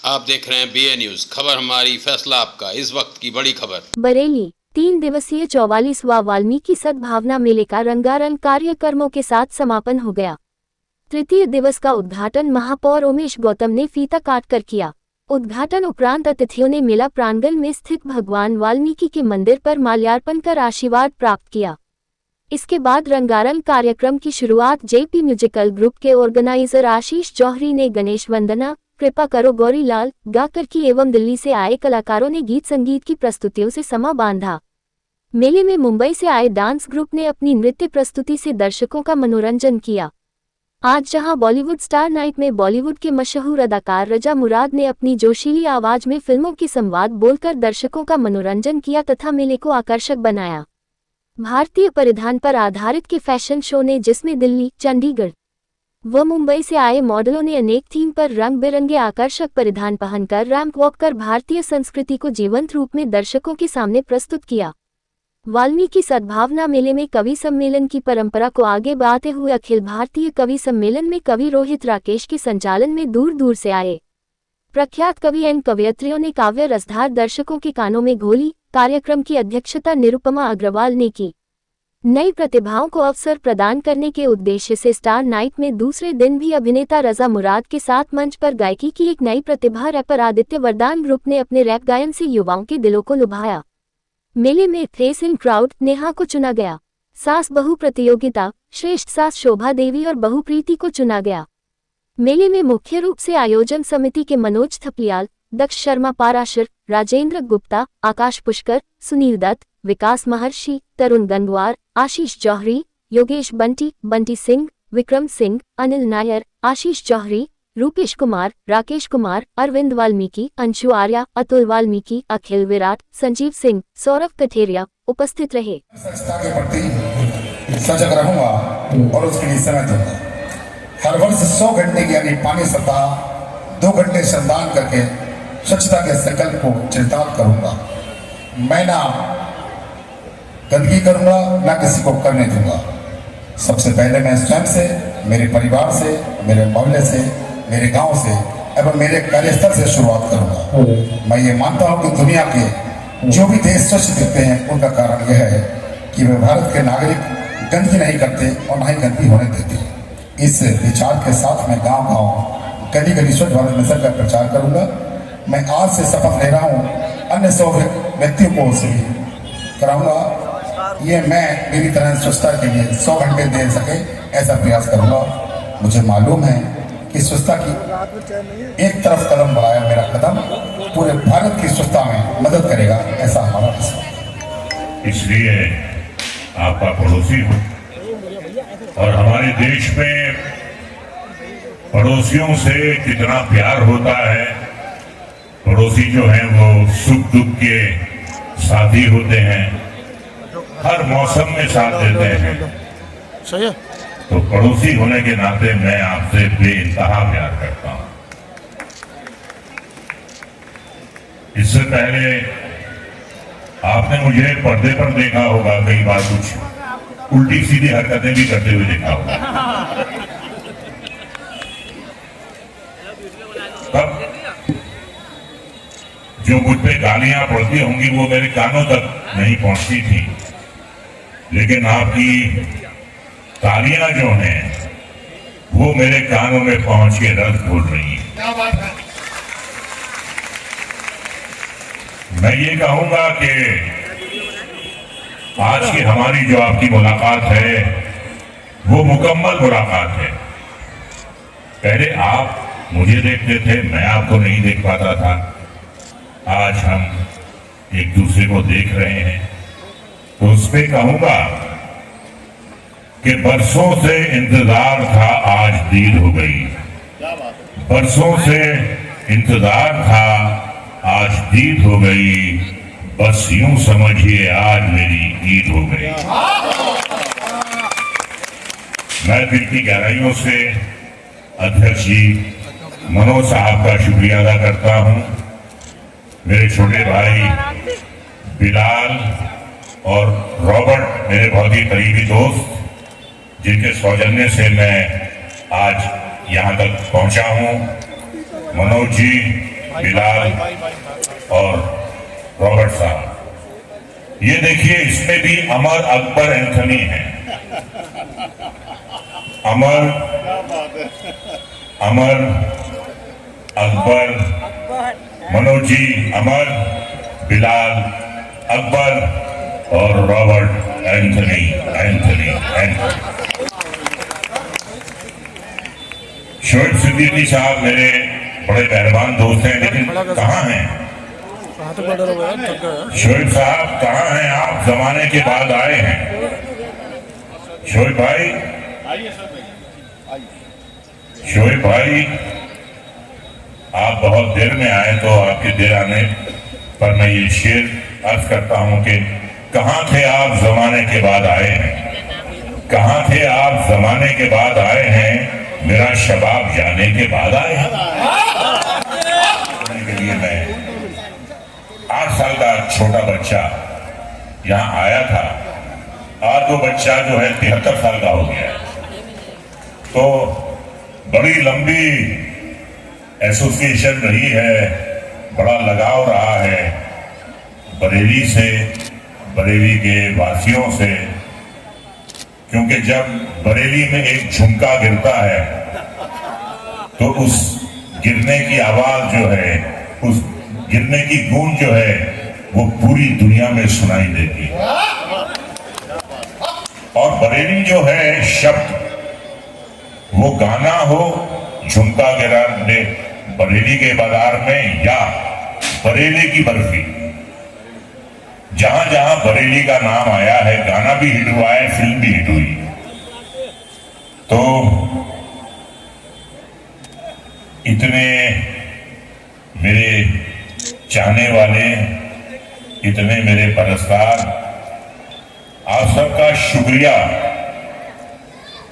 आप देख रहे हैं BA न्यूज, खबर हमारी फैसला आपका। इस वक्त की बड़ी खबर। बरेली 3 दिवसीय 44वां वाल्मीकि सद्भावना मेले का रंगारंग कार्यक्रमों के साथ समापन हो गया। तृतीय दिवस का उद्घाटन महापौर उमेश गौतम ने फीता काटकर किया। उद्घाटन उपरांत अतिथियों ने मेला प्रांगण में स्थित भगवान वाल्मीकि के मंदिर पर माल्यार्पण कर आशीर्वाद प्राप्त किया। इसके बाद रंगारंग कार्यक्रम की शुरुआत JP म्यूजिकल ग्रुप के ऑर्गेनाइजर आशीष जौहरी ने गणेश वंदना कृपा करो गौरी लाल गाकर की एवं दिल्ली से आए कलाकारों ने गीत संगीत की प्रस्तुतियों से समा बांधा। मेले में मुंबई से आए डांस ग्रुप ने अपनी नृत्य प्रस्तुति से दर्शकों का मनोरंजन किया। आज जहां बॉलीवुड स्टार नाइट में बॉलीवुड के मशहूर अदाकार रजा मुराद ने अपनी जोशीली आवाज में फिल्मों की संवाद बोलकर दर्शकों का मनोरंजन किया तथा मेले को आकर्षक बनाया। भारतीय परिधान पर आधारित के फैशन शो ने जिसमें दिल्ली, चंडीगढ़ व मुंबई से आए मॉडलों ने अनेक थीम पर रंग बिरंगे आकर्षक परिधान पहनकर रैंप वॉक कर भारतीय संस्कृति को जीवंत रूप में दर्शकों के सामने प्रस्तुत किया। वाल्मीकि सद्भावना मेले में कवि सम्मेलन की परंपरा को आगे बढ़ाते हुए अखिल भारतीय कवि सम्मेलन में कवि रोहित राकेश के संचालन में दूर दूर से आए प्रख्यात कवि एवं कवयित्रियों ने काव्य रसधार दर्शकों के कानों में घोली। कार्यक्रम की अध्यक्षता निरुपमा अग्रवाल ने की। नई प्रतिभाओं को अवसर प्रदान करने के उद्देश्य से स्टार नाइट में दूसरे दिन भी अभिनेता रजा मुराद के साथ मंच पर गायकी की एक नई प्रतिभा रैपर आदित्य वरदान ग्रुप ने अपने रैप गायन से युवाओं के दिलों को लुभाया। मेले में फेस इन क्राउड नेहा को चुना गया। सास बहू प्रतियोगिता श्रेष्ठ सास शोभा देवी और बहू प्रीति को चुना गया। मेले में मुख्य रूप से आयोजन समिति के मनोज थपलियाल, दक्ष शर्मा पाराशर, राजेंद्र गुप्ता, आकाश पुष्कर, सुनील दत्त, विकास महर्षि, तरुण गंगवार, आशीष जौहरी, योगेश बंटी सिंह, विक्रम सिंह, अनिल नायर, आशीष जौहरी, रूपेश कुमार, राकेश कुमार, अरविंद वाल्मीकि, अंशु आर्या, अतुल वाल्मीकि, अखिल विराट, संजीव सिंह, सौरभ कठेरिया उपस्थित रहे। स्वच्छता के प्रति सजग रहूंगा और उसके लिए समय दूंगा। हर वर्ष 100 घंटे की यानी पानी सप्ताह 2 घंटे श्रमदान करके स्वच्छता के संकल्प को चरितार्थ करूंगा। मैं ना गंदगी करूंगा ना किसी को करने दूंगा। सबसे पहले मैं स्वयं से, मेरे परिवार से, मेरे मोहल्ले से, मेरे गांव से एवं मेरे कार्यस्थल से शुरुआत करूंगा। मैं ये मानता हूं कि दुनिया के जो भी देश स्वच्छ दिखते हैं उनका कारण यह है कि वे भारत के नागरिक गंदगी नहीं करते और न ही गंदगी होने देते। इस विचार के साथ मैं गांव गांव गली गली स्वच्छ भारत मिशन का प्रचार करूंगा। मैं आज से शपथ ले रहा हूं, अन्य 100 व्यक्तियों को उसे कराऊंगा। ये मैं मेरी तरह स्वच्छता के लिए 100 घंटे दे सके ऐसा प्रयास करूंगा। मुझे मालूम है कि स्वच्छता की एक तरफ कदम बढ़ाया मेरा कदम पूरे भारत की स्वच्छता में मदद करेगा, ऐसा हमारा विश्वास। इसलिए आपका पड़ोसी हूँ और हमारे देश में पड़ोसियों से कितना प्यार होता है। पड़ोसी जो हैं वो सुख दुख के साथी होते हैं, हर मौसम में साथ देते हैं। सही है। तो पड़ोसी होने के नाते मैं आपसे बेइंतहा प्यार करता हूं। इससे पहले आपने मुझे पर्दे पर देखा होगा, कई बार कुछ उल्टी सीधी हरकतें भी करते हुए देखा होगा। तब जो मुझ पे गालियां पड़ती होंगी वो मेरे कानों तक नहीं पहुंचती थी, लेकिन आपकी तालियां जो हैं वो मेरे कानों में पहुंच के रस खोल रही हैं। मैं ये कहूंगा कि आज की हमारी जो आपकी मुलाकात है वो मुकम्मल मुलाकात है। पहले आप मुझे देखते थे, मैं आपको नहीं देख पाता था। आज हम एक दूसरे को देख रहे हैं, तो उस पे कहूंगा कि बरसों से इंतजार था, आज दीद हो गई। बरसों से इंतजार था, आज दीद हो गई। बस यूं समझिए आज मेरी ईद हो गई। मैं दिल की गहराइयों से अध्यक्ष जी मनोज साहब का शुक्रिया अदा करता हूं। मेरे छोटे भाई बिलाल और रॉबर्ट मेरे बहुत ही करीबी दोस्त, जिनके सौजन्य से मैं आज यहाँ तक पहुँचा हूँ। मनोज जी बिलाल और रॉबर्ट साहब। ये देखिए, इसमें भी अमर अकबर एंथनी है। अमर अकबर, मनोज जी अमर, बिलाल अकबर और रॉबर्ट एंथनी। शोएब सिद्दीकी साहब मेरे बड़े मेहरबान दोस्त हैं, लेकिन कहाँ हैं शोएब साहब? कहाँ हैं आप? जमाने के बाद आए हैं शोएब भाई। शोएब भाई, आप बहुत देर में आए, तो आपके देर आने पर मैं ये शेर अर्ज करता हूं कि कहाँ थे आप? जमाने के बाद आए हैं। कहाँ थे आप? जमाने के बाद आए हैं। मेरा शबाब जाने के बाद आए हैं। के लिए मैं 8 साल का छोटा बच्चा यहाँ आया था, आज वो बच्चा जो है 73 साल का हो गया है। तो बड़ी लंबी एसोसिएशन रही है, बड़ा लगाव रहा है बरेली से, बरेली के वासियों से, क्योंकि जब बरेली में एक झुमका गिरता है तो उस गिरने की आवाज जो है, उस गिरने की गूंज जो है, वो पूरी दुनिया में सुनाई देती है। और बरेली जो है शब्द, वो गाना हो, झुमका गिरा दे बरेली के बाजार में, या बरेली की बर्फी, जहां जहां बरेली का नाम आया है, गाना भी हिट हुआ है, फिल्म भी हिट हुई। तो इतने मेरे चाहने वाले, इतने मेरे परस्तार, आप सबका शुक्रिया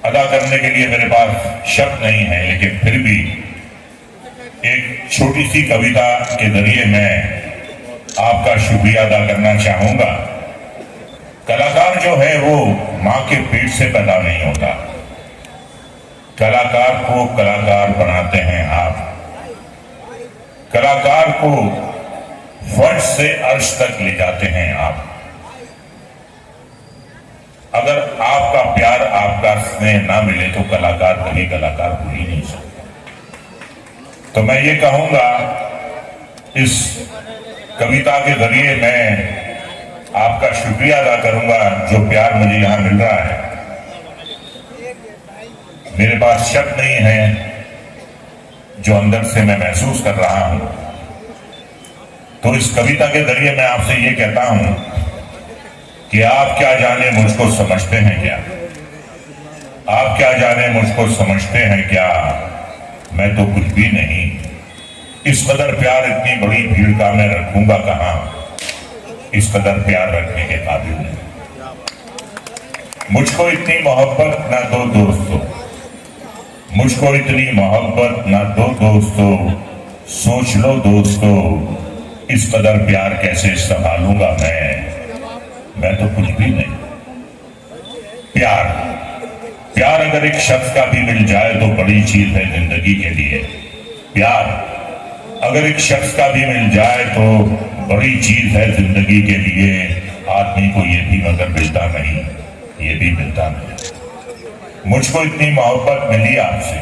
अदा करने के लिए मेरे पास शब्द नहीं है, लेकिन फिर भी एक छोटी सी कविता के जरिए मैं आपका शुक्रिया अदा करना चाहूंगा। कलाकार जो है वो मां के पेट से पैदा नहीं होता, कलाकार को कलाकार बनाते हैं आप। कलाकार को फर्श से अर्श तक ले जाते हैं आप। अगर आपका प्यार, आपका स्नेह ना मिले तो कलाकार कभी कलाकार हो ही नहीं सकता। तो मैं ये कहूंगा, इस कविता के जरिए मैं आपका शुक्रिया अदा करूंगा जो प्यार मुझे यहां मिल रहा है। मेरे पास शब्द नहीं है जो अंदर से मैं महसूस कर रहा हूं। तो इस कविता के जरिए मैं आपसे ये कहता हूं कि आप क्या जाने मुझको समझते हैं क्या? आप क्या जाने मुझको समझते हैं क्या? मैं तो कुछ भी नहीं। इस कदर प्यार इतनी बड़ी भीड़ का मैं रखूंगा कहां? इस कदर प्यार रखने के काबिल नहीं। मुझको इतनी मोहब्बत ना दो दोस्तों, मुझको इतनी मोहब्बत ना दो दोस्तों, सोच लो दोस्तों, इस कदर प्यार कैसे संभालूंगा मैं तो कुछ भी नहीं। प्यार, प्यार अगर एक शख्स का भी मिल जाए तो बड़ी चीज है जिंदगी के लिए। प्यार अगर एक शख्स का भी मिल जाए तो बड़ी चीज है जिंदगी के लिए। आदमी को ये भी मगर मिलता नहीं, ये भी मिलता नहीं। मुझको इतनी मोहब्बत मिली आपसे,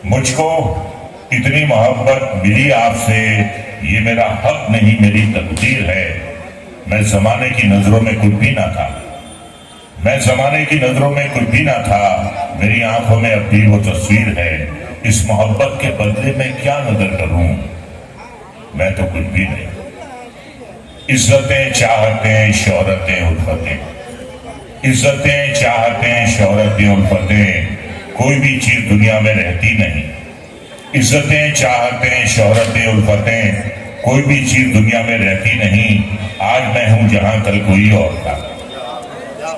मुझको इतनी मोहब्बत मिली आपसे, ये मेरा हक नहीं, मेरी तकदीर है। मैं जमाने की नजरों में कुछ भी ना था, मैं जमाने की नजरों में कुछ भी ना था। मेरी आंखों में अब भी वो तस्वीर है। इस मोहब्बत के बदले में क्या नजर करूं? मैं तो कुछ भी नहीं। इज्जतें, चाहतें, शोहरतें, उल्फतें, इज्जतें, चाहतें, शोहरतें, उल्फतें, कोई भी चीज दुनिया में रहती नहीं। इज्जतें, चाहतें, शोहरतें, उल्फतें, कोई भी चीज दुनिया में रहती नहीं। आज मैं हूं जहां कल कोई और था,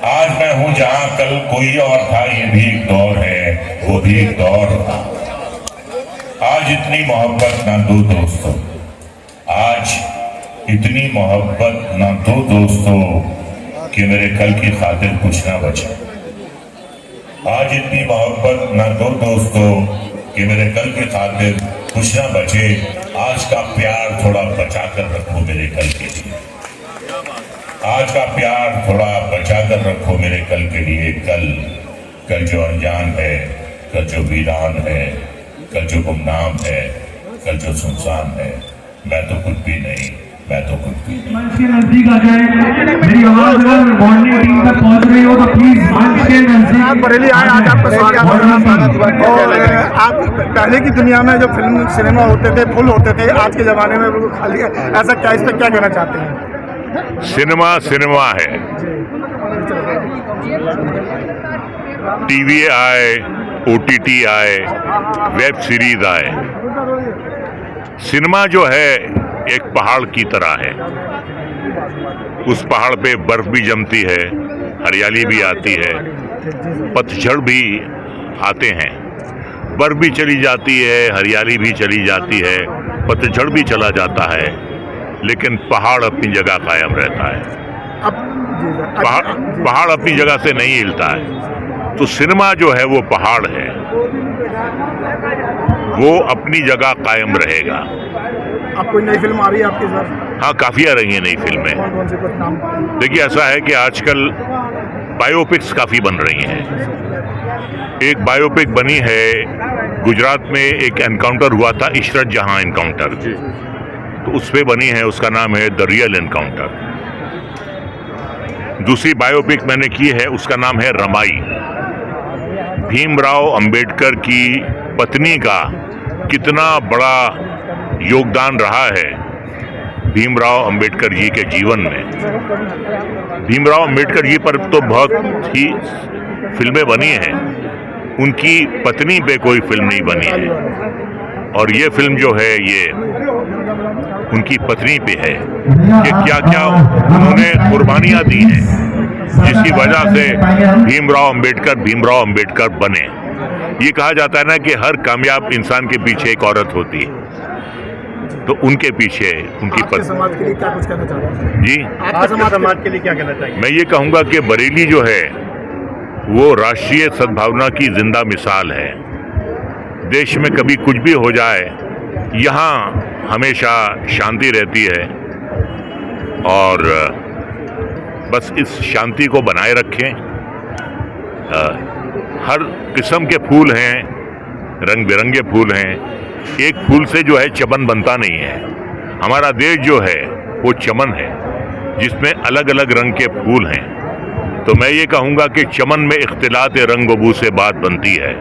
आज मैं हूं जहां कल कोई और था। ये भी एक दौर है, वो भी एक दौर था। आज इतनी मोहब्बत ना दो दोस्तों, आज इतनी मोहब्बत ना दो दोस्तों कि मेरे कल की खातिर कुछ ना बचे। आज इतनी मोहब्बत ना दो दोस्तों कि मेरे कल की खातिर कुछ ना बचे। आज का प्यार थोड़ा बचा कर रखो मेरे कल के लिए। आज का प्यार थोड़ा बचा कर रखो मेरे कल के लिए। कल जो अनजान है, कल जो वीरान है, कल जो गुमनाम है, कल जो सुनसान है। मैं तो कुछ भी नहीं, मैं तो कुछ भी नहीं। मंच के नजदीक आ जाए। मेरी आवाज अगर मॉर्निंग टीम तक पहुंच रही हो तो प्लीज मंच के नजदीक। आप बरेली आए, आज आपका स्वागत है। और आप पहले की दुनिया में जो फिल्म सिनेमा होते थे फुल होते थे, आज के जमाने में बिल्कुल खाली है, ऐसा क्या, इस पर क्या कहना चाहते हैं? सिनेमा सिनेमा है। टीवी आए, ओटीटी आए, वेब सीरीज आए, सिनेमा जो है एक पहाड़ की तरह है। उस पहाड़ पे बर्फ भी जमती है, हरियाली भी आती है, पतझड़ भी आते हैं, बर्फ भी चली जाती है, हरियाली भी चली जाती है, पतझड़ भी चला जाता है, लेकिन पहाड़ अपनी जगह कायम रहता है। पहाड़ अपनी जगह से नहीं हिलता है। तो सिनेमा जो है वो पहाड़ है, वो अपनी जगह कायम रहेगा। अब कोई नई फिल्म आ रही है आपके साथ? हाँ, काफी आ रही हैं नई फिल्में। कौन सी, कुछ नाम? देखिए, ऐसा है कि आजकल बायोपिक्स काफी बन रही हैं। एक बायोपिक बनी है गुजरात में, एक एनकाउंटर हुआ था, इशरत जहां एनकाउंटर, तो उस पे बनी है, उसका नाम है द रियल एनकाउंटर। दूसरी बायोपिक मैंने की है, उसका नाम है रमाई। भीमराव अंबेडकर की पत्नी का कितना बड़ा योगदान रहा है भीमराव अंबेडकर जी के जीवन में। भीमराव अंबेडकर जी पर तो बहुत ही फिल्में बनी हैं, उनकी पत्नी पे कोई फिल्म नहीं बनी है। और ये फिल्म जो है ये उनकी पत्नी पे है कि क्या क्या उन्होंने कुर्बानियां दी हैं, जिसकी वजह से भीमराव अंबेडकर बने। ये कहा जाता है ना कि हर कामयाब इंसान के पीछे एक औरत होती है, तो उनके पीछे उनकी पत्नी। समाज के लिए क्या कुछ कहना चाहते हैं जी, आपके समाज के लिए क्या कहना चाहिए? मैं ये कहूंगा कि बरेली जो है वो राष्ट्रीय सद्भावना की जिंदा मिसाल है। देश में कभी कुछ भी हो जाए, यहाँ हमेशा शांति रहती है, और बस इस शांति को बनाए रखें। हर किस्म के फूल हैं, रंग बिरंगे फूल हैं। एक फूल से जो है चमन बनता नहीं है। हमारा देश जो है वो चमन है, जिसमें अलग अलग रंग के फूल हैं। तो मैं ये कहूँगा कि चमन में इख्तिलात रंग-ओ-बू से बात बनती है।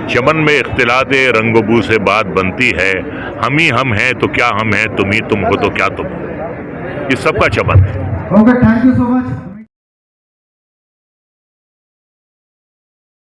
चमन में इख्तिलात रंग-ओ-बू से बात बनती है। हम ही हम हैं तो क्या हम हैं, तुम ही तुम हो तो क्या तुम हो। ये सबका चमन है। Okay, thank you so much.